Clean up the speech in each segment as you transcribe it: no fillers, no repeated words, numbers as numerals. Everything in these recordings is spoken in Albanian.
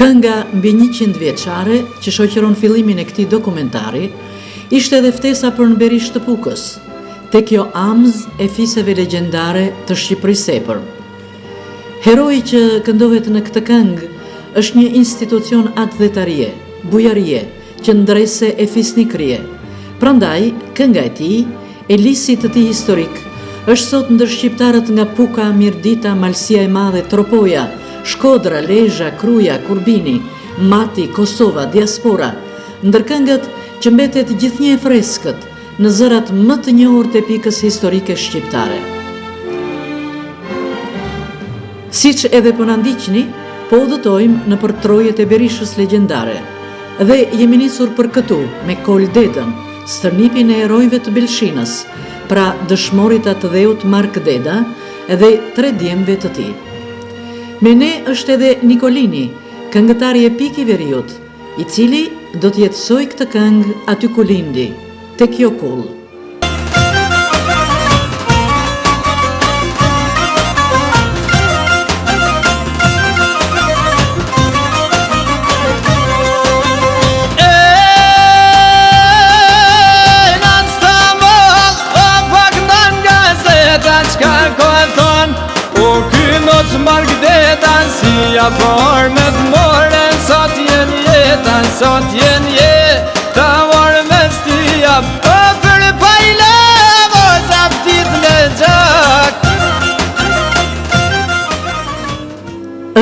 Kënga mbi 100 vjeçare që shoqëron fillimin e këtij dokumentari ishte edhe ftesa për në Berish të Pukës, te kjo amz e fiseve legjendare të Shqipërisë sepër. Heroi që këndohet në këtë këngë është një institucion atdhetarie, bujarie, qëndrese e fisnikrie. Prandaj, kënga e tij, e lisit të tij historik, është sot ndër shqiptarët nga Puka, Mirdita, Malësia e Madhe, Tropoja, Shkodra, Lezhë, Kruja, Kurbini, Mati, Kosova, Diaspora, ndër këngët që mbetet gjithnjë e freskët në zërat më të njohur të pikës historike shqiptare. Siç edhe po na ndiqni, po udhëtojmë në për trojet e Berishës legjendare dhe jemi nisur për këtu me Kol Dedën, stërnipin e herojve të Belshinës, pra dëshmorit atë dheut Mark Deda dhe 3 djemve të tij. Me ne është edhe Nikolini, këngëtari epik i Veriut, i cili do të jetësoj këtë këngë aty ku lindi, tek Jokull. Mark Dedan si ja por me t'more sot jen jeta vor me stia po për pajle mos aptit me gjak.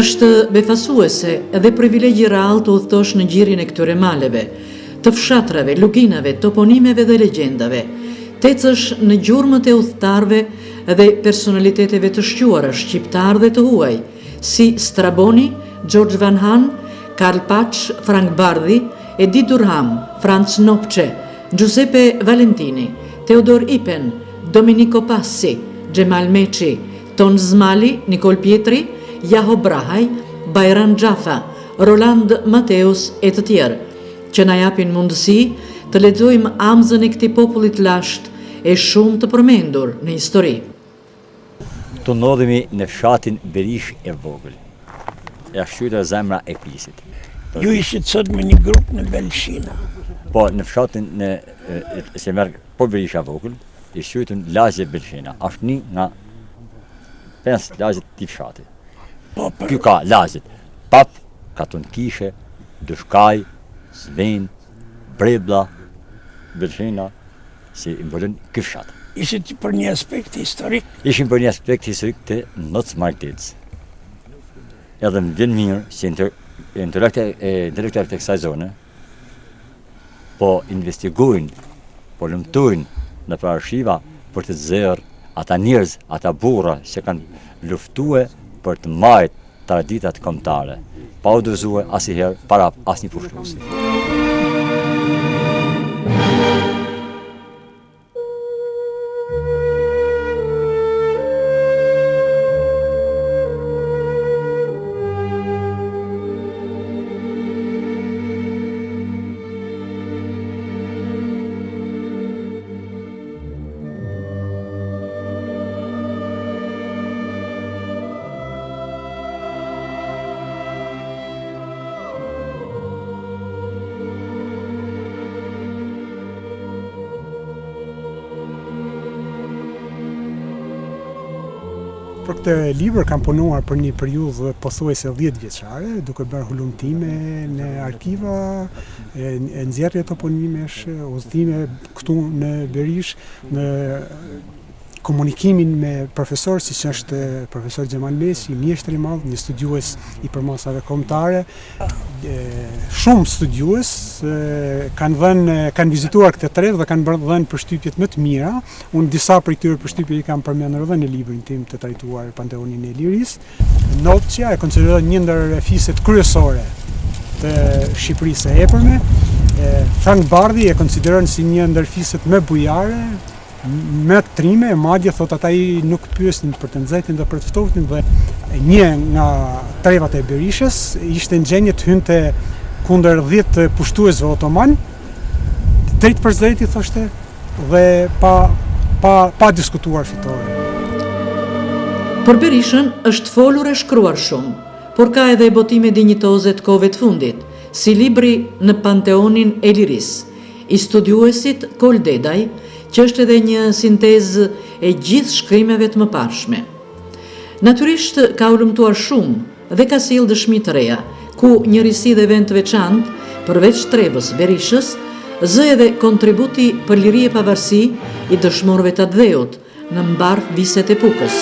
Është befasuese edhe privilegji real të udhëtosh në gjirin e këtyre maleve, të fshatrave, luginave, toponimeve dhe legjendave, tecësh në gjurmët e udhëtarve dhe personaliteteve të shquara shqiptar dhe të huaj, si Straboni, George Van Han, Karl Pach, Frank Bardhi, Edi Durham, Franz Nopce, Giuseppe Valentini, Teodor Ipen, Domenico Passi, Gjemal Meçi, Ton Zmali, Nikol Pietri, Jaho Brahaj, Bajran Gjafa, Roland Mateus e të tjerë, që na japin mundësi të lexojmë amzën e këtij popullit lashtë e shumë të përmendur në histori. Të ndodhemi në fshatin Berish e vogël, e shqyra zemra e pisit. Ju ishit sot me një grup në Belshina. Po, në fshatin se merë po Berish e vogël, i shqytën lagje Belshina, ashtë një nga 5 lagjet të fshatit. Kjo ka lagjet Pap, Katon Kishe, Dushkaj, Sven, Brebla, Belshina, si i mbëllën ky fshat. Ishit për një aspekt historik? Ishim për një aspekt historik të Noc Martedës. Edhe më vjen mirë si intelektuar të kësaj zone, po investigojnë, po lëmtojnë në për arshiva për të zërë ata njerëz, ata burra që kanë luftue për të majt traditat kombëtare, pa u dorëzuar asnjëherë para asnjë pushtuesi. Për këtë libër kam punuar për një periudhë pothuajse 10 vjeçare, duke bërë hulumtime në arkiva, nxjerrje toponimesh, udhëtime këtu në Berish, në komunikimin me profesor, siç është profesor Xhemal Mesi, mjeshtër i madh, një studiues i përmasave kombëtare. Shumë studiues kanë vizituar këtë tregë dhe kanë dhënë përshtypjet më të mira. Unë disa prej këtyre përshtypjeve i kam përmendur edhe në librin tim të trajtuar Panteonin e Lirisë. Notçja e konsiderohet një ndër fiset kryesore të Shqipërisë së hepërme. Frank Bardhi e konsideron si një ndër fiset më bujare, me trime, madje thot ata i nuk pyesin për të nxehtin dhe për të ftoftin, dhe një nga trevat e Berishës ishte në gjendje të hynte kundër 10 pushtuesve otoman, drejt për drejt i thoshte, dhe pa diskutuar fitore. Për Berishën është folur e shkruar shumë, por ka edhe botime dinjitoze të kohëve të fundit, si libri Në Panteonin e Lirisë, i studiuesit Kol Dedaj, që është edhe një sintezë e gjithë shkrimeve të mëparshme. Natyrisht ka ulëmtuar shumë dhe ka sjellë dëshmi të reja, ku njërisi dhe event veçantë, përveç trevës Berishës, zë edhe kontributi për liri e pavarësi i dëshmorëve të dheut në mbarë viset e Pukës.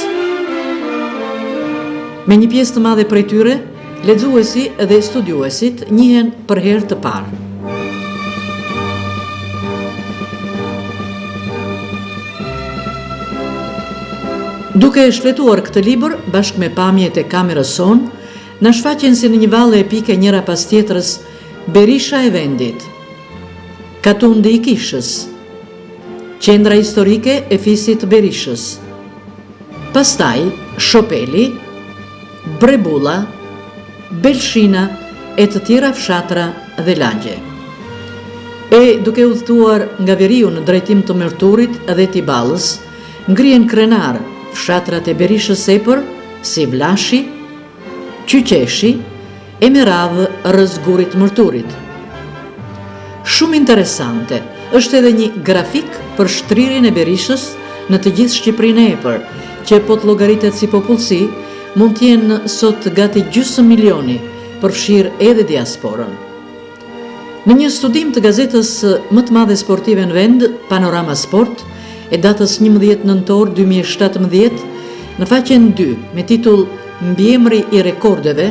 Me një pjesë të madhe prej tyre, lexuesi dhe studiuesit njihen për herë të parë. Duke shfletuar këtë libër, bashkë me pamjet e kamerës son, na shfaqen si në një valle epike njëra pas tjetrës Berisha e vendit, Katundi i Kishës, qendra historike e fisit Berishës, pastaj Shopeli, Brebulla, Belshina e të tjera fshatra dhe lagje. E duke udhëtuar nga veriu në drejtim të Mërturit dhe Tiballës, ngrihen krenar fshatrat e Berishës sepër, si Vlashi, Qyqeshi e me radhë rreth Gurit Mërturit. Shumë interesante është edhe një grafik për shtrirjen e Berishës në të gjithë Shqipërinë e epër, që po të llogaritet si popullsi, mund të jenë sot gati gjysmë milioni, përfshirë edhe diasporën. Në një studim të gazetës më të madhe sportive në vend, Panorama Sport, e datës 11 nëntor 2017, në faqen 2, me titull Mbiemri i rekordeve,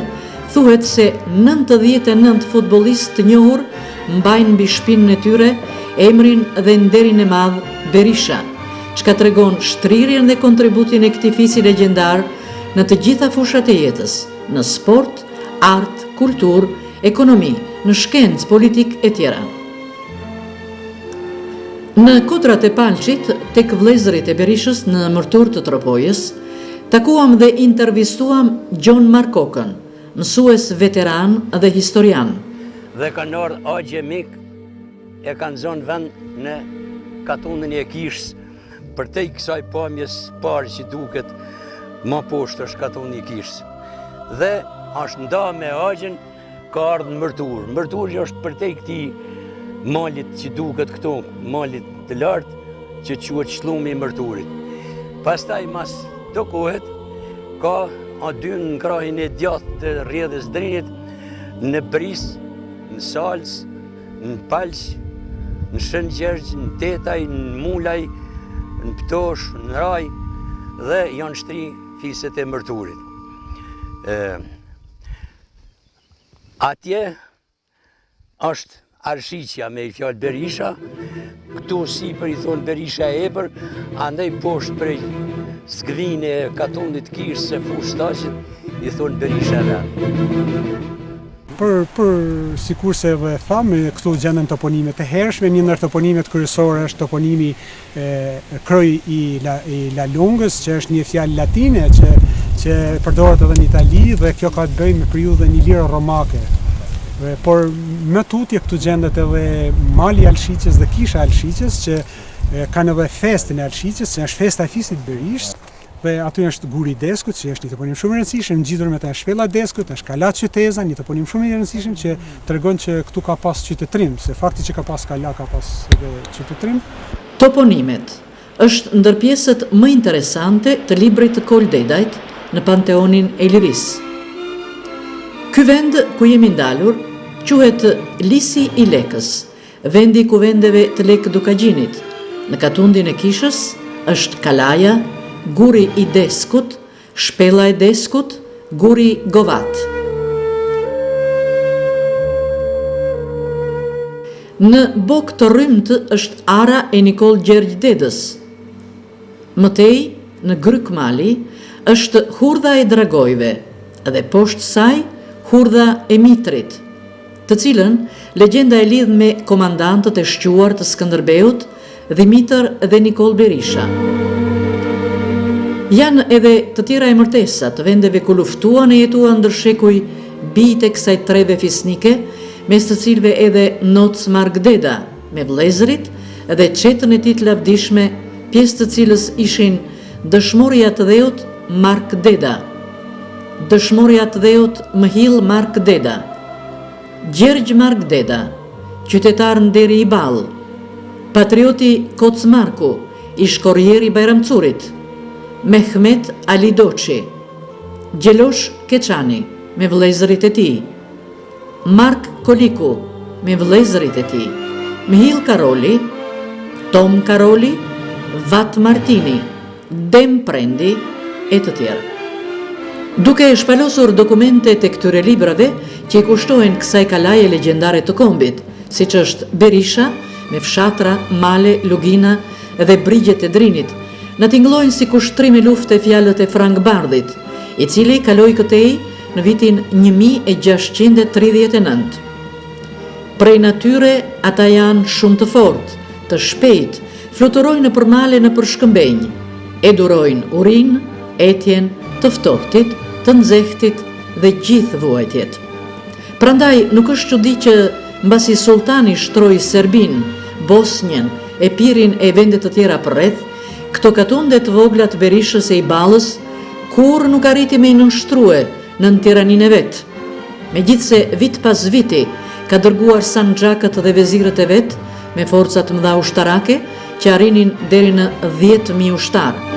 thuhet se 99 futbollistë të njohur mbajnë mbi shpinën e tyre emrin dhe nderin e madh Berisha, çka tregon shtrirjen dhe kontributin e këtij fisi legjendar në të gjitha fushat e jetës, në sport, art, kulturë, ekonomi, në shkencë, politik e tjera. Në Kodrat e Palçit, tek vëllezërit e Berishës në Mërtur të Tropojës, takuam dhe intervistuam Gjon Markokën, mësues veteran dhe historian. Dhe kanë ardhur agje mik, e kanë zonë vend në Katundin e Kishës, për te i kësaj pamjes parë që duket më poshtë është Katundi i Kishës. Dhe është nda me agjen, ka ardhur në Mërtur. Mërturi është për te i këti malit që duket këto, malit të lartë, që quhet Shlumi i Mërturit. Pastaj mas të kohet, ka aty në krahin e djathtë të rrjedhës Drinit, në Bris, në Salës, në Palç, në Shën Gjergj, në Tetaj, në Mulaj, në Ptosh, në Raj, dhe janë shtri fiset e Mërturit. Atje është Arshiqja me i fjallë Berisha, këtu sipër i thonë Berisha e epër, andaj poshtë prej skvin e Katundit Kishës se fushë staqit i thonë Berisha e epër. Për sikur se edhe thamë, këtu gjenden toponimet e hershme, një ndër toponimet kryesore është toponimi Kroj i Lalungës, që është një fjalë latine që përdoret edhe në Itali, dhe kjo ka të bëjë me periudhën ilire romake. Por më tutje këtu gjendet edhe mali Alshiqes dhe kisha Alshiqes, që kanë edhe festin e Alshiqes, që është festa e fisit Berishës. Dhe aty është Guri i Deskut, që është një toponim shumë i rëndësishëm, ngjitur me ta shpella Deskut, është Kala Qyteza, një toponim shumë i rëndësishëm që tregon që këtu ka pas qytetrim, se fakti që ka pas kala ka pas edhe qytetrim. Toponimet është ndër pjesët më interesante të librit të Kol Dedajt, në Panteonin e Lirisë. Ky vend ku jemi ndalur quhet Lisi i Lekës, vendi ku vendeve të Lek Dukagjinit. Në katundin e kishës është Kalaja, Guri i Deskut, Shpella e Deskut, Guri Govat. Në Bok të Rrymt është ara e Nikol Gjergj Dedës. Mëtej, në Gryk Mali, është Hurdha e Dragojve dhe poshtë saj Hurdha e Mitrit, të cilën legjenda e lidh me komandantët e shquar të Skënderbeut, Dhimitër dhe Nikol Berisha. Janë edhe të tjera emërtesa të vendeve ku luftuan e jetuan ndër shekuj bijtë e kësaj treve fisnike, mes të cilëve edhe Noc Margdeda me vëllezërit dhe çetën e tij të lavdishme, pjesë të cilës ishin dëshmoria të dheut Mark Deda, dëshmoria të dheut Mhill Mark Deda, Gjergj Mark Deda, qytetar nderi i Ball, patrioti Kocmarku, ish korrieri Bajramcurit, Mehmet Ali Doçi, Gjelosh Keçani me vëllezërit e tij, Mark Koliku me vëllezërit e tij, Mhill Karoli, Tom Karoli, Vat Martini, Dem Prendi e të tjerë. Duke e shpalosur dokumente të këtyre librave që i kushtojnë kësaj kalaje legjendare të kombit, siç është Berisha me fshatra, male, lugina dhe brigjet e Drinit, na tingëllojnë si kushtrim e lufte fjalët e Frank Bardhit, i cili kaloi këtej në vitin 1639. Prej natyre ata janë shumë të fortë, të shpejt, fluturojnë nëpër male nëpër shkëmbenj, e durojnë urinë, etjen, të ftohtit, të nxehtit dhe gjithë vuajtjet. Prandaj nuk është çudi që mbasi sultani shtroi Serbin, Bosnjën, Epirin e vende të tjera përreth, këto katunde të vogla të Berishës e i Ballës kur nuk arriti me i nënshtrue në tiraninë e vet. Megjithse vit pas viti ka dërguar sanxhakët dhe vezirët e vet me forca të mëdha ushtarake që arrinin deri në 10.000 ushtarë.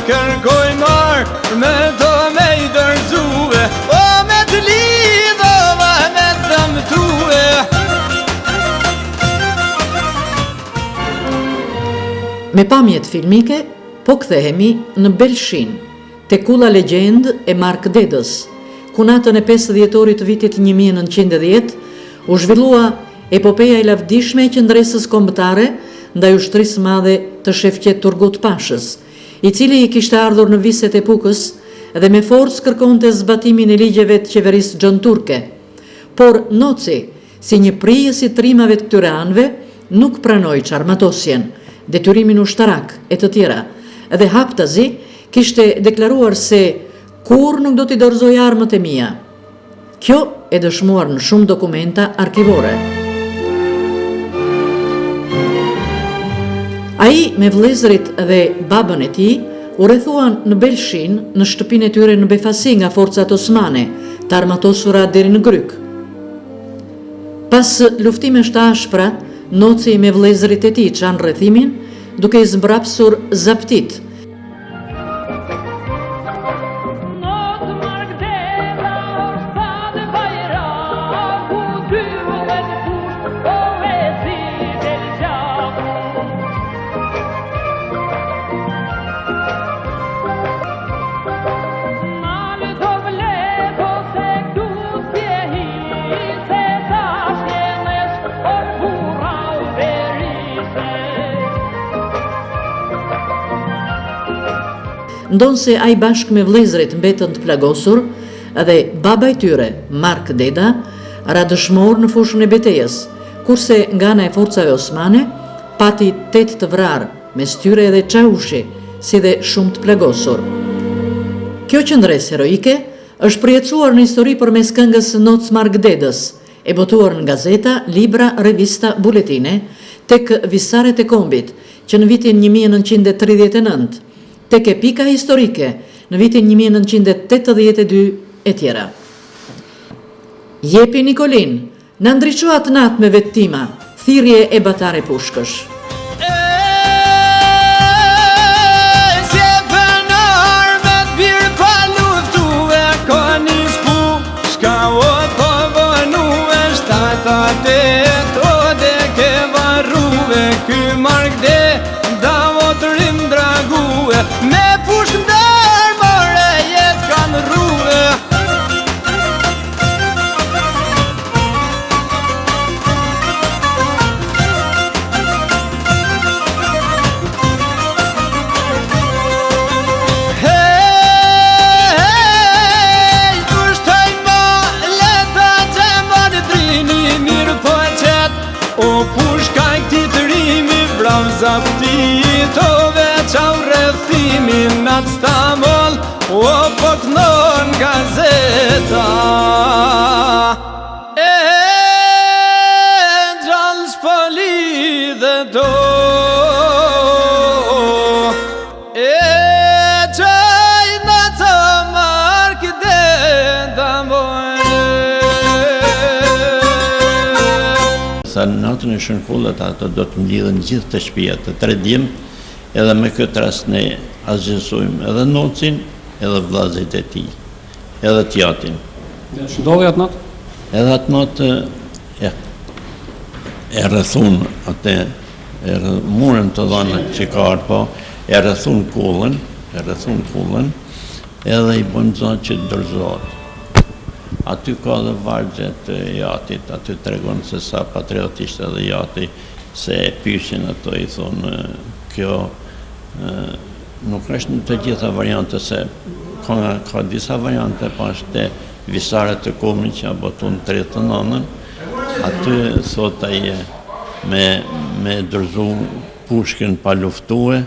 Kërkoj marë me do me i dërzue, o me të lidhova me të mëtue. Me pamjet filmike, po kthehemi në Belshin, te kulla legjend e Mark Dedës, ku natën e 5 dhjetorit të vitit 1910 u zhvillua epopeja e lavdishme e qendresës kombëtare ndaj ushtrisë madhe të Shefqet Turgut Pashës, i cili i kishte ardhur në viset e Pukës dhe me forcë kërkonte zbatimin e ligjeve të qeverisë xhonturke. Por Noci, si një prijës i trimave të këtyre anëve, nuk pranoi çarmatosjen, detyrimin ushtarak e të tjera, dhe haptazi kishte deklaruar se kur nuk do t'i dorëzoj armët e mia. Kjo e dëshmuar në shumë dokumenta arkivore. Ai me vëllezërit dhe babën e tij u rrethuan në Belshin në shtëpinë e tyre në befasi nga forcat osmane, të armatosura deri në Gryk. Pas luftimesh të ashpra, Noci me vëllezërit e tij çan rrethimin, duke i zmbrapsur zaptit. Ndonse ai bashkë me vëllezërit mbetën të plagosur dhe baba i tyre, Mark Deda, ra dëshmor në fushën e betejës, kurse nga ana e forcave osmane pati 8 të vrarë, mes tyre edhe Çaushi, si dhe shumë të plagosur. Kjo qendresë heroike është përjetësuar në histori përmes këngës Noc Mark Dedës, e botuar në gazeta, libra, revista, buletine, tek Visaret e Kombit, që në vitin 1939, tek Epika historike, në vitin 1982 e tjera. Jepi Nikolin, në ndriçoat natë me vettima, thirrje e Batare Pushkësh. Me push ndër more jetë kanë rruve. Hej, kushtoj ma leta që më drini mirë po qëtë. O push ka i këti të rimi brav zaptitove qau rëthimin atë stamol, o po kënon gazeta. E gjallë s'poli dhe do, e qaj në të markë dhe damojnë. Sa natën e shënkullet ato do të mlidhen gjithë të shtëpia të 3 djemë, edhe me këtë rast ne azgjësojmë edhe nocin, edhe vllazërit e tij, edhe tjatin. Shndodhi atë natë? Edhe atë natë e rrethun atë, murën të dhënë që ka arpo, e rrethun kullën, edhe i bën zonë që dërzohet. Aty ka dhe vargjet e jatit, aty tregon se sa patriotisht edhe jati, se e pyshin ato i thonë, kjo nuk është në të gjitha variante, se ka disa variante, pa është te Visaret të Kombit që abotun 39-ën, aty thot ai me dërzu pushkën pa luftue,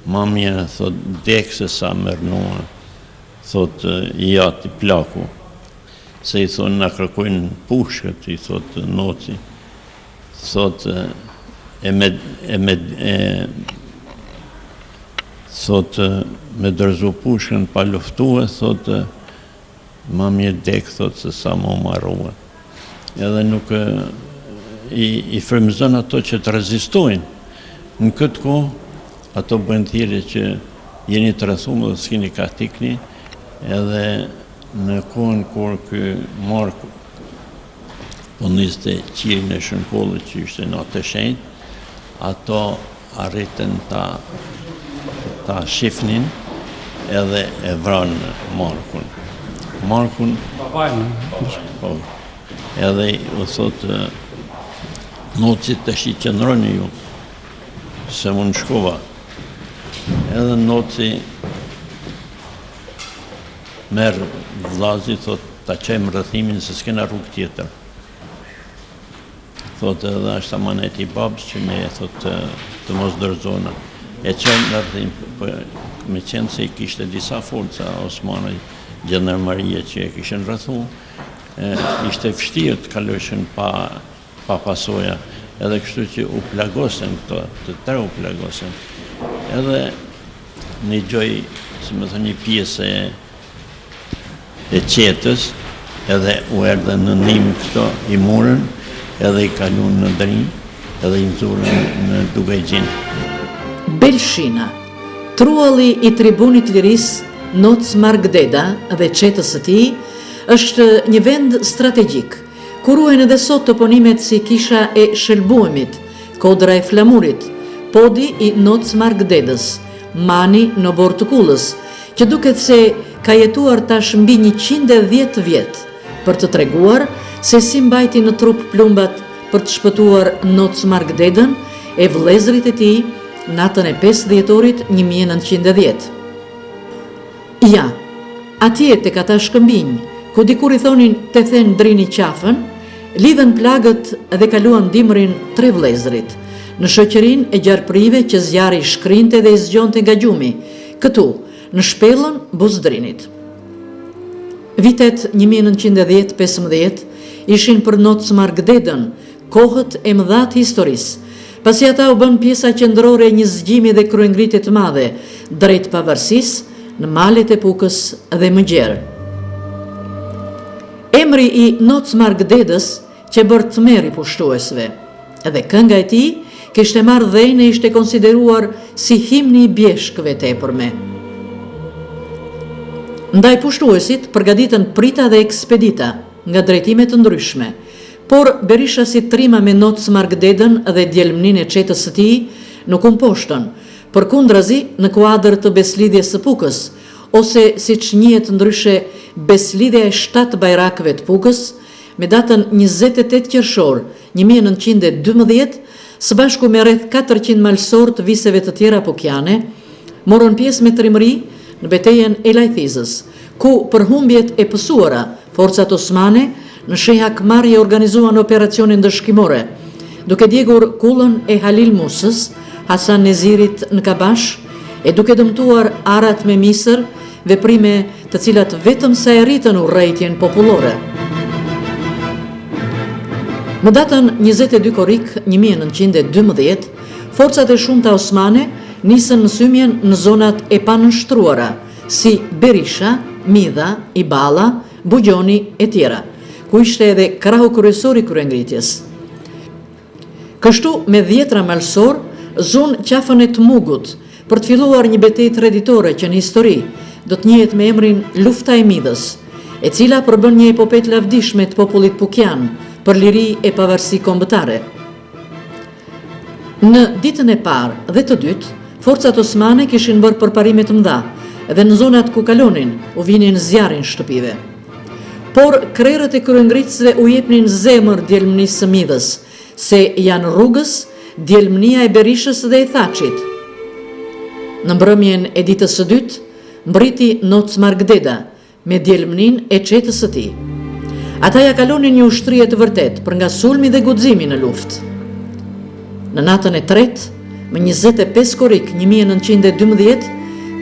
ma mirë thot dek se sa mërnua, thot jati plaku, se i thonë na kërkojnë pushkët, i thot noci, thot thot me dërzu pushkën pa luftue, thot ma mirë dek, thot se sa më marrua. Edhe nuk i frymëzon ato që të rezistojnë. Në këtë kohë, ato bëjnë thirrje që jeni të rrethuar dhe s'keni ka tikni, edhe në kohën kur ky Marku po niste qirin e Shënkollit që ishte natë e shenjtë, ato arritën ta shifnin edhe e vranë Markun. Markun, po, edhe u thotë, nocit të shi qëndroni ju, se unë shkova. Edhe noci merë vllazi, thotë, ta qejmë rrethimin se s'kena rrugë tjetër. Thotë edhe është amanet i babës që me thotë të mos dërzona. E qenë në rrethim, me qenë se i kishte disa forca Osmanaj, Gjendarmeria që e kishen rrethu, ishte vështirë të kaloshin pa pasoja, edhe kështu që u plagosen këto, të tre u plagosen. Edhe një gjoj, si me thë një pjesë e qetës, edhe u erdhe në nim këto i murën, edhe i kalun në drim, edhe i mëzurën në Dugajgjin. Belshina, trualli i tribunit liris Noc Margdeda dhe qetës së tij, është një vend strategjik, ku ruhen edhe sot toponimet si Kisha e Shelbuemit, Kodra e Flamurit, Podi i Noc Margdedës, Mani në Borë të Kullës, që duket se ka jetuar tash mbi 110 vjet, për të treguar se si mbajti në trup plumbat për të shpëtuar Noc Margdedën e vëllezërit e tij natën e 5 dhjetorit 1910. Ja, atje tek ata shkëmbinj, ku dikur i thonin të then drini qafën, lidhen plagët dhe kaluan dimrin 3 vëllezërit, në shoqërinë e gjarprive që zjarri shkrinte dhe i zgjonte nga gjumi, këtu, në shpellën Buzdrinit. Vitet 1910-15 ishin për Noc Margdedën kohët e mëdha të historisë, pasi ata u bën pjesa qendrore e një zgjimi dhe kryengritje të madhe drejt pavarësisë në malet e Pukës dhe më gjerë. Emri i Nocmark-Dedës që bërë tmerr i pushtuesve, edhe kënga e tij kishte marrë dhënë e ishte konsideruar si himni i bjeshkëve të epërme. Ndaj pushtuesit përgatiten prita dhe ekspedita nga drejtime të ndryshme, por Berisha si trima me Nocmark-Dedën dhe djelmnin e çetës së tij nuk u mposhtën, përkundrazi në kuadër të beslidhjes së Pukës, ose siç njihet ndryshe beslidhja e 7 bajrakëve të Pukës, me datën 28 qershor 1912, së bashku me rreth 400 malsor të viseve të tjera pukiane, morën pjesë me trimëri në betejën e Lajthizës, ku për humbjet e pësuara, forcat osmane në Sheha Kmarje organizuan operacionin dëshkimore, duke djegur kullën e Halil Musës, Hasan Nezirit në Kabash, e duke dëmtuar arat me misër, veprime të cilat vetëm sa e rritën urrejtjen popullore. Më datën 22 korrik 1912, forcat e shumta osmane nisën në symjen në zonat e panështruara, si Berisha, Midha, Iballa, Bugjoni e tjera, ku ishte edhe krahu kryesor i kryengritjes. Kështu me 10 malsor, zon qafën e të Mugut, për të filluar një betejë traditore që në histori do të njihet me emrin Lufta e Midhës, e cila përbën një epopet lavdishme të popullit pukian për liri e pavarësi kombëtare. Në ditën e parë dhe të dytë, forcat osmane kishin bërë përparime të mëdha, dhe në zonat ku kalonin u vinin zjarrin shtëpive. Por krerët e kryengritësve u jepnin zemër djelmënisë së Midhës, se janë rrugës djelmënia e Berishës dhe e Thaçit. Në mbrëmjen e ditës së dytë, mbriti Nocmark-Deda me djelmënin e çetës së tij. Ata ja kalonin një ushtrie të vërtet për nga sulmi dhe guximi në luftë. Në natën e tretë, më 25 korrik 1912,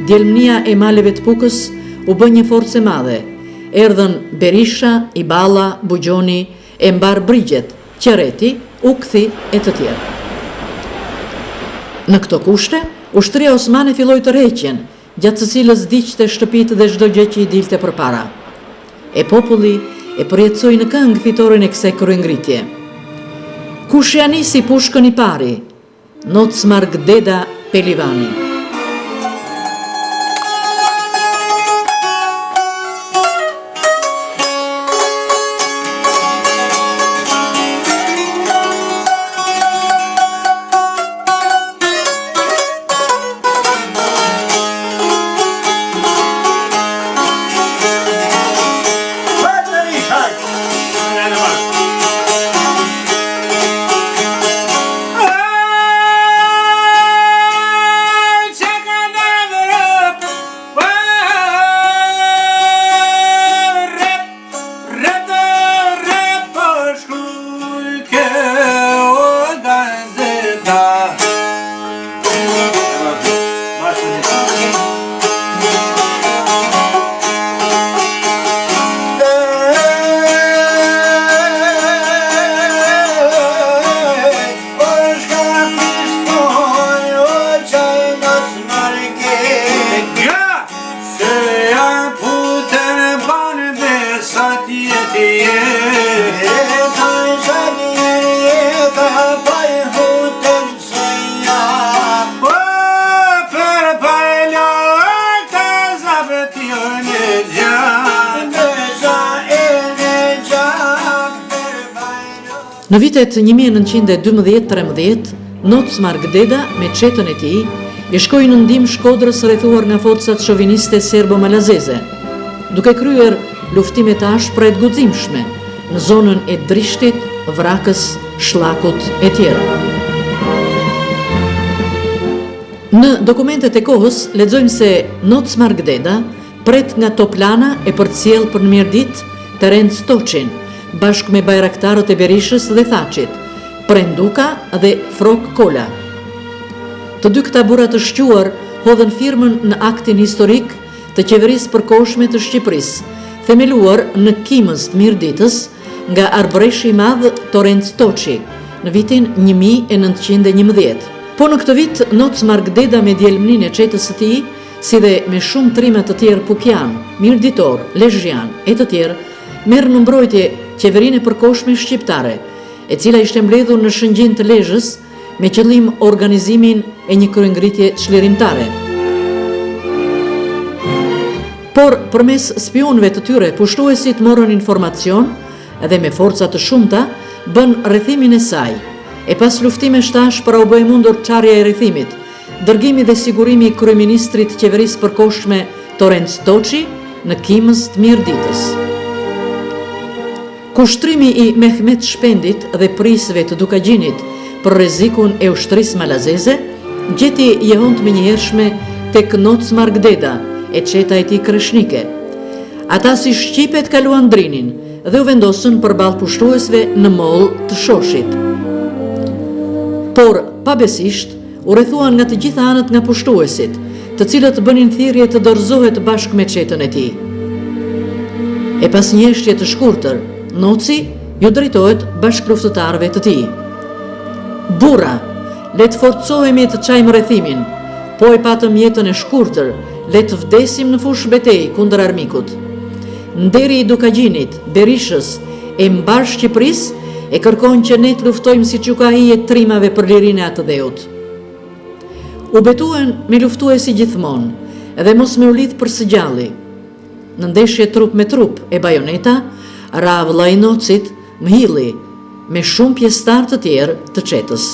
djelmënia e maleve të Pukës u bë një forcë e madhe. Erdhën Berisha, Iballa, Bugjoni, e mbar Brigjet, Qereti, Ukthi e të tjerë. Në këto kushte, ushtria osmane filloi tërheqjen, gjatë së cilës diqte shtëpitë dhe çdo gjë që i dilte përpara. E populli e përjetësoi në këngë fitoren e kësaj kryengritje. Kush ja nisi pushkën i pari? Nocmark-Deda Pelivani. Në vitet 1912-13, Nocmark-Deda me çetën e tij i shkoi në ndihmë Shkodrës rrethuar nga forcat shoviniste serbo-malazeze, duke kryer luftime të ashpra e të guximshme në zonën e Drishtit, Vrakës, Shllakut e tjera. Në dokumentet e kohës lexojmë se Nocmark-Deda pret nga toplana e përcjell për në mirëditë Terent Stoçin, bashkë me bajraktarët e Berishës dhe Thaçit, Prenduka dhe Frok Kola. Të dy këta burra të shquar hodhën firmën në aktin historik të qeverisë përkohshme të Shqipërisë, themeluar në Kimës të Mirditës nga arbëreshi i madh Torenc Toçi në vitin 1911. Po në këtë vit, Noc Margdeda me djelmënin e qetës së tij, si dhe me shumë trima të tjerë Pukjan, Mirditor, Lezhjan e të tjerë, merr në mbrojtje qeverinë e përkohshme shqiptare, e cila ishte mbledhur në Shëngjin të Lezhës me qëllim organizimin e një kryengritje çlirimtare. Por përmes spionëve të tyre, pushtuesit morën informacion dhe me forca të shumta bën rrethimin e saj. E pas luftimesh tash për u bë mundur çarrja e rrethimit, dërgimi dhe sigurimi i kryeministrit të qeverisë përkohshme Torenc Toçi në Kimës të Mirditës. Kushtrimi i Mehmet Shpendit dhe prisëve të Dukagjinit për rrezikun e ushtrisë malazeze gjeti jehon të menjëhershme tek Noc Margdeda e qeta e tij kreshnike. Ata si shqipet kaluan drinin dhe u vendosën përballë pushtuesve në mollë të Shoshit. Por pabesisht u rrethuan nga të gjitha anët nga pushtuesit, të cilët bënin thirrje të dorëzohet bashkë me qetën e tij. E pas një eshtje të shkurtër, Noci ju drejtohet bashkëluftëtarëve të tij. Burra, le të forcohemi të çajmë rrethimin, po e patëm jetën e shkurtër, le të vdesim në fushë betejë kundër armikut. Nderi i Dukagjinit, Berishës e mbar Shqipërisë e kërkon që ne të luftojmë si që ka hije trimave për lirinë e atë dheut. U betuen me luftuesi gjithmonë edhe mos me u lidh për së gjalli. Në ndeshje trup me trup e bajoneta, ra vëllai i Nocit, Mhilli, me shumë pjesëtar të tjerë të qetës.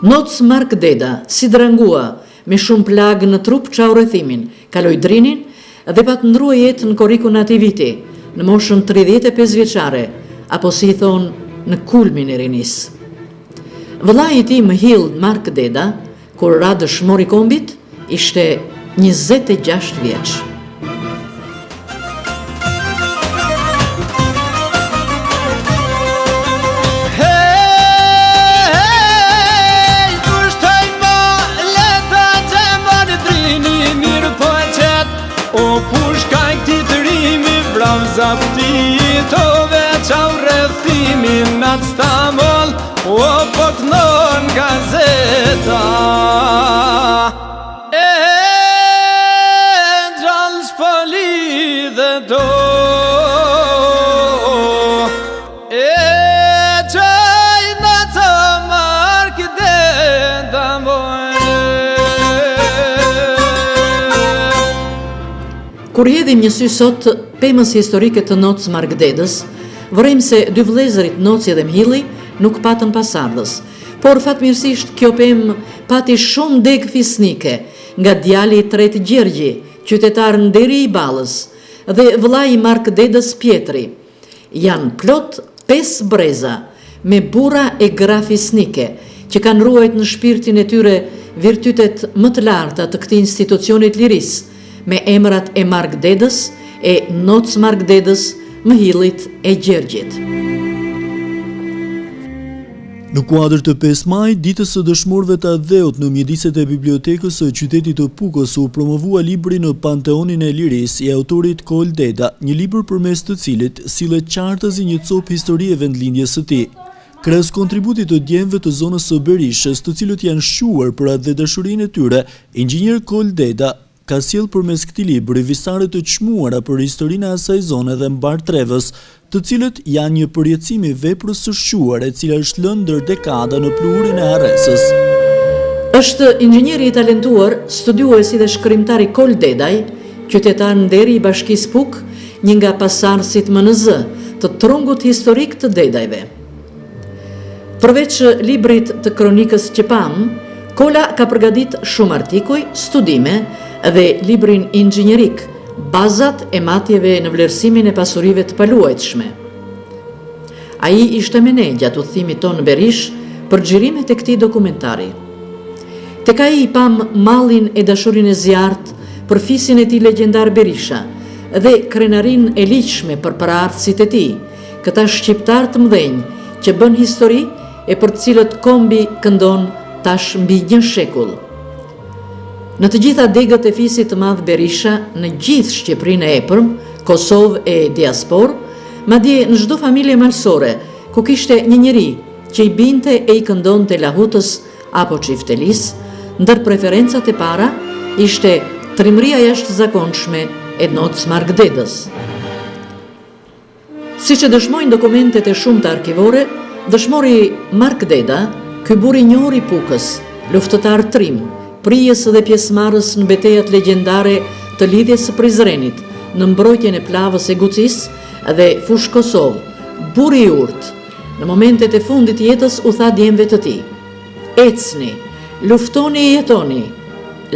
Noc Margdeda si drangua me shumë plagë në trup çau rrethimin, kaloi drinin dhe pat ndrua jetë në korrikun e atij viti, në moshën 35 vjeçare, apo si i thonë në kulmin e rinisë. Vëllai i tij Mhill Margdeda, kur ra dëshmor i kombit, ishte 26 vjeç. Zapti tove qau rrethimin atë stamoll, o po t'non gazeta. E gjallë s'pali dhe do, e qaj në të Margdeda Kur hedhim një sy sot pemës historike të Noc Margdedës, vërejmë se dy vëllezërit Noci dhe Mhilli nuk patën pasardhës, por fatmirësisht kjo pemë pati shumë degë fisnike nga djali i tretë Gjergji, qytetar Nderi i Ballës, dhe vëllai i Margdedës Pjetri. Janë plot 5 breza me burra e gra fisnike që kanë ruajt në shpirtin e tyre virtytet më të larta të këtij institucionit lirisë, me emrat e Margdedës, e Noc Margdedës, Mhillit e Gjergjit. Në kuadër të 5 maj, ditës së dëshmorëve të dheut në mjediset e bibliotekës së qytetit të Pukës u promovua libri në Panteonin e Lirisë i autorit Koldeda, një libër përmes të cilit sillet qartësi një copë histori e vendlindjes së tij. Krahas kontributit të djemve të zonës së Berishës, të cilët janë shquar për atë dhe dashurinë e tyre, inxhinier Koldeda ka sjell përmes këtij libri visare të çmuara për historinë e asaj zone dhe mbar trevës, të cilët janë një përjetësim i veprës së shquar e cila është lënë ndër dekada në pluhurin e Arresës. Është inxhinieri i talentuar, studiuesi dhe shkrimtari Koldedaj, qytetar Nderi i Bashkisë Puk, një nga pasardhësit MNZ të trungut historik të Dedajve. Përveç librit të kronikës që pam, Kola ka përgadit shumë artikuj, studime dhe librin inxhinierik, bazat e matjeve në vlerësimin e pasurive të paluajtshme. Ai ishte me ne gjatë udhëtimit tonë në Berish për xhirimet e këtij dokumentari. Tek ai i pam mallin e dashurinë e zjarrt për fisin e tij legjendar Berisha dhe krenarin e ligjshme për paraardhësit e tij, këta shqiptar të mëdhenj që bën histori e për të cilët kombi këndon tash mbi 1 shekull. Në të gjitha degët e fisit të madh Berisha, në gjithë Shqipërinë e epërm, Kosovë e diaspor, madje në çdo familje malsore, ku kishte një njeri që i binte e i këndonte lahutës apo çiftelis, ndër preferencat e para ishte trimëria jashtëzakonshme e Noc Margdedës. Si që dëshmojnë dokumentet e shumta arkivore, dëshmori Margdeda, ky burr i njohur i Pukës, luftëtar trim, prijes dhe pjesëmarrës në betejat legjendare të lidhjes së Prizrenit, në mbrojtjen e plavës e Gucis dhe Fush Kosovë, burri i urtë, në momentet e fundit të jetës u tha djemve të tij: "Ecni, luftoni e jetoni,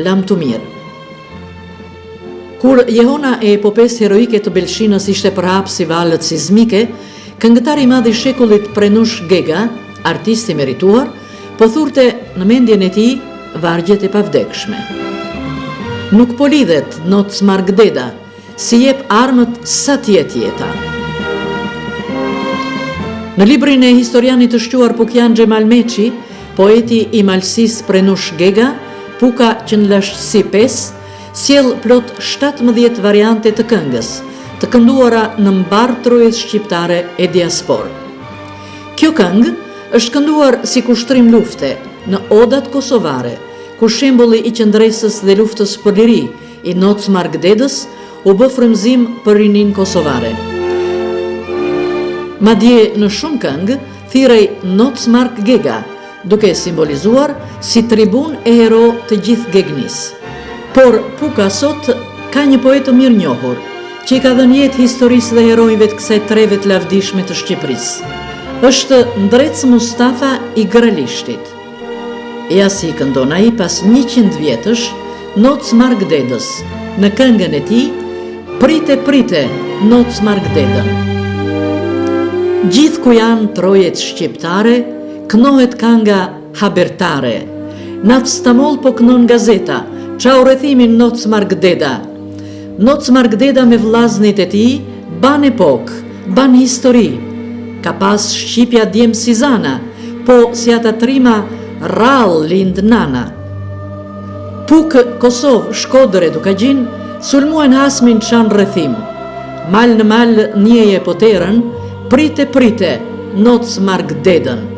lam të mirë." Kur jehona e epopes heroike të Belshinës ishte përhap si valët sismike, këngëtari i madh i shekullit Prenush Gega, artist i merituar, po thurte në mendjen e tij vargjet e pavdekshme. Nuk po lidhet Noc Margdeda, si jep armët sa tjetë jeta. Në librin e historianit të shquar Pukjan Xhemal Meçi, poeti i Malsis Prenush Gega, Puka që në lashtësi 5, sjell plot 17 variante të këngës, të kënduara në mbar trojës shqiptare e diaspor. Kjo këngë është kënduar si kushtrim lufte në odat kosovare, ku shembulli i qëndresës dhe luftës për liri i Noc Margdedës u bë frymëzim për rinin kosovare. Madje në shumë këngë thirrej Noc Margdeda, duke simbolizuar si tribun e hero të gjithë Gegnis. Por Puka sot ka një poet të mirë njohur, që i ka dhënë jetë historisë dhe herojve të kësaj treve të lavdishme të Shqipërisë. Është Ndrec Mustafa i Gralishtit. Ja si këndon ai pas 100 vjetësh Noc Margdedës, në këngën e tij "Prite prite Noc Margdedën". Gjithë ku janë trojet shqiptare, kënohet kanga habertare. Natë Stamol po kënon gazeta, çau rrethimin Noc Margdeda. Noc Margdeda me vllaznit e tij ban epok, ban histori. Ka pas Shqipja djem si zana, po si ata trima rall lind nana. Pukë, Kosovë, Shkodër e Dukagjin sulmuan hasmin çan rrethim. Mal në mal njeje poterën, prite prite Noc Margdedën.